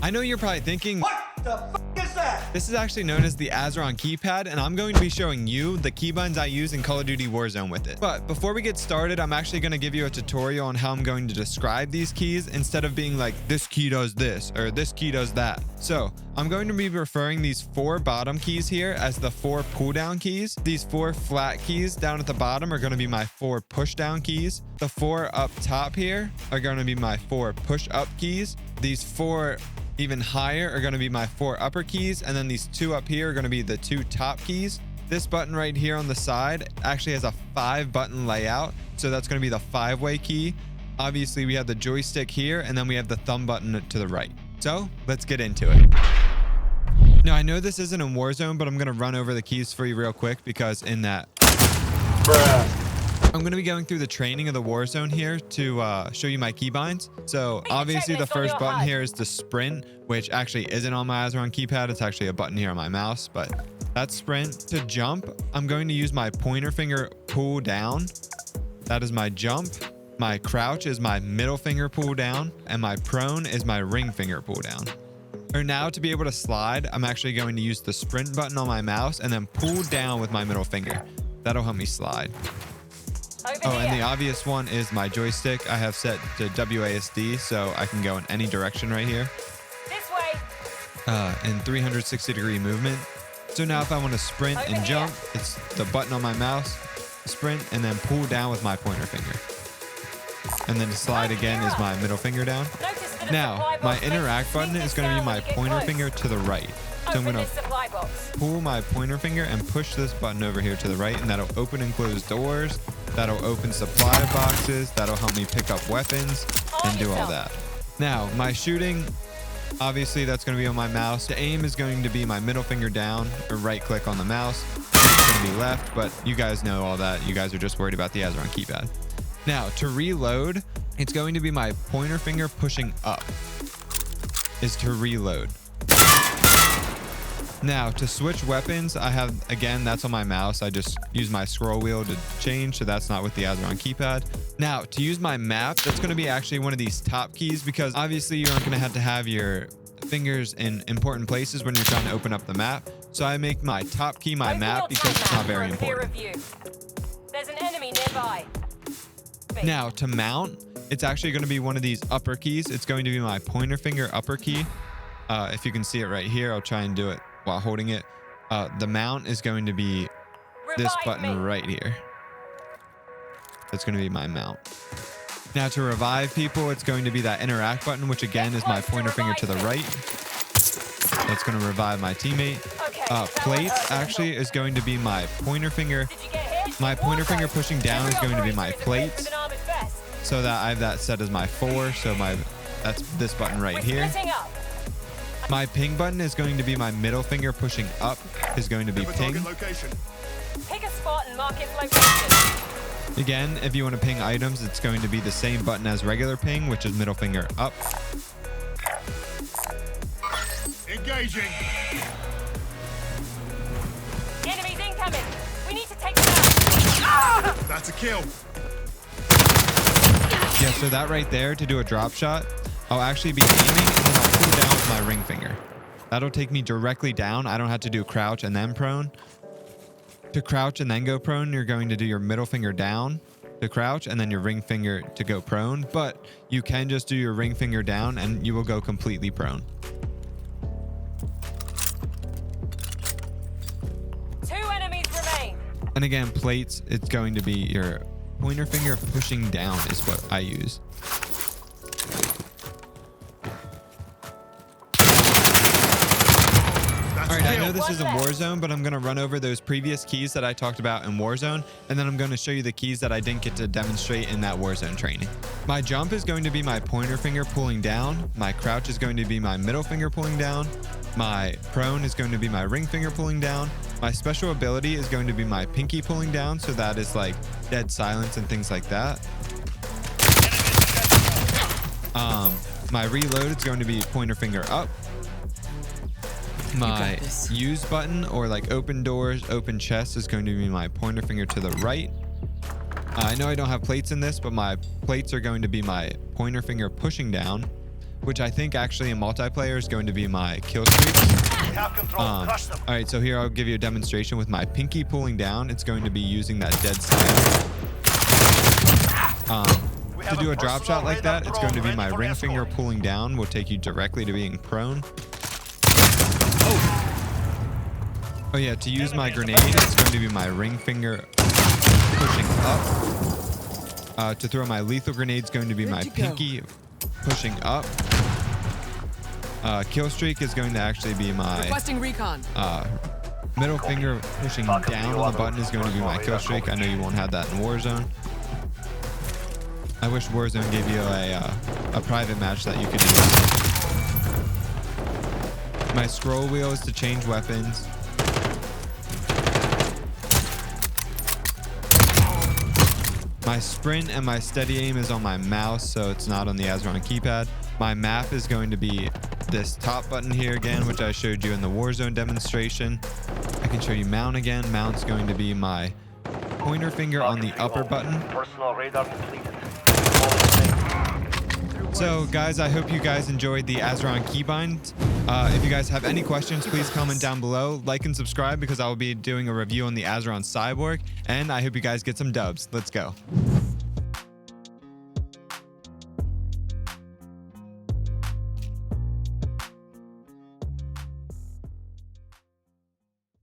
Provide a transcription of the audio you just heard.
I know you're probably thinking, What the f is that? this is actually known as the Azeron keypad, and I'm going to be showing you the keybinds I use in Call of Duty Warzone with it. But before we get started, I'm actually going to give you a tutorial on how I'm going to describe these keys instead of being like, this key does this or this key does that. So I'm going to be referring these 4 bottom keys here as the 4 pull down keys. These 4 flat keys down at the bottom are going to be my 4 push down keys. The 4 up top here are going to be my 4 push up keys. These 4 even higher are going to be my 4 upper keys, and then these 2 up here are going to be the 2 top keys. This button right here on the side actually has a 5 button layout, so that's going to be the 5-way key. Obviously we have the joystick here, and then we have the thumb button to the right. So let's get into it. Now I know this isn't in Warzone, but I'm going to run over the keys for you real quick, because in that I'm going to be going through the training of the Warzone here to show you my keybinds. So obviously the first button here is the sprint, which actually isn't on my Azeron keypad. It's actually a button here on my mouse, but that's sprint. To jump, I'm going to use my pointer finger pull down. That is my jump. My crouch is my middle finger pull down, and my prone is my ring finger pull down. Or now to be able to slide, I'm actually going to use the sprint button on my mouse and then pull down with my middle finger. That'll help me slide. And the obvious one is my joystick. I have set to WASD, so I can go in any direction right here. This way. In 360-degree movement. So now if I want to sprint and jump, it's the button on my mouse, sprint, and then pull down with my pointer finger. And then to slide again is my middle finger down. Now, my interact button is going to be my pointer finger to the right. So I'm going to pull my pointer finger and push this button over here to the right, and that'll open and close doors. That'll open supply boxes. That'll help me pick up weapons and do all that. Now, my shooting, obviously that's going to be on my mouse. The aim is going to be my middle finger down or right click on the mouse. It's going to be left, but you guys know all that. You guys are just worried about the Azeron keypad. Now, to reload, it's going to be my pointer finger pushing up is to reload. Now, to switch weapons, I have, again, that's on my mouse. I just use my scroll wheel to change, so that's not with the Azeron keypad. Now, to use my map, that's going to be actually one of these top keys, because obviously you aren't going to have your fingers in important places when you're trying to open up the map. So I make my top key my map because it's not very important. There's an enemy nearby. Now, to mount, it's actually going to be one of these upper keys. It's going to be my pointer finger upper key. If you can see it right here, I'll try and do it while holding it. The mount is going to be this button right here. That's going to be my mount. Now to revive people, it's going to be that interact button, which again is my pointer finger to the right. That's going to revive my teammate. Plates actually is going to be my pointer finger. My pointer finger pushing down is going to be my plates. So that I have that set as my 4. So that's this button right here. My ping button is going to be my middle finger pushing up is going to be ping. Pick a spot and mark its location. Again, if you want to ping items, it's going to be the same button as regular ping, which is middle finger up. Engaging. Enemies incoming. We need to take them out. That's a kill. Yeah, so that right there, to do a drop shot, I'll actually be aiming and then I'll pull down with my ring finger. That'll take me directly down. I don't have to do crouch and then prone. To crouch and then go prone, you're going to do your middle finger down to crouch and then your ring finger to go prone. But you can just do your ring finger down and you will go completely prone. 2 enemies remain. And again, plates, it's going to be your pointer finger pushing down is what I use. Alright, I know this isn't Warzone, but I'm going to run over those previous keys that I talked about in Warzone, and then I'm going to show you the keys that I didn't get to demonstrate in that Warzone training. My jump is going to be my pointer finger pulling down. My crouch is going to be my middle finger pulling down. My prone is going to be my ring finger pulling down. My special ability is going to be my pinky pulling down, so that is like dead silence and things like that. My reload is going to be pointer finger up. My use button, or like open doors, open chest, is going to be my pointer finger to the right. I know I don't have plates in this, but my plates are going to be my pointer finger pushing down. which I think actually in multiplayer is going to be my kill streak. We have control. Crush them. All right, so here I'll give you a demonstration with my pinky pulling down. It's going to be using that dead stance. To do a drop shot like that, it's going to be my ring finger pulling down will take you directly to being prone. Oh yeah, to use my grenade, it's going to be my ring finger pushing up. To throw my lethal grenade is going to be my pinky pushing up. Kill streak is going to actually be my requesting recon. Middle finger pushing down on the button is going to be my kill streak. I know you won't have that in Warzone. I wish Warzone gave you a private match that you could use. My scroll wheel is to change weapons. My sprint and my steady aim is on my mouse, so it's not on the Azeron keypad. My map is going to be this top button here again, which I showed you in the Warzone demonstration. I can show you mount again. Mount's going to be my pointer finger on the upper button. Personal radar completed. So guys, I hope you guys enjoyed the Azeron Keybinds. If you guys have any questions, please comment down below. Like and subscribe because I will be doing a review on the Azeron Cyborg. And I hope you guys get some dubs. Let's go.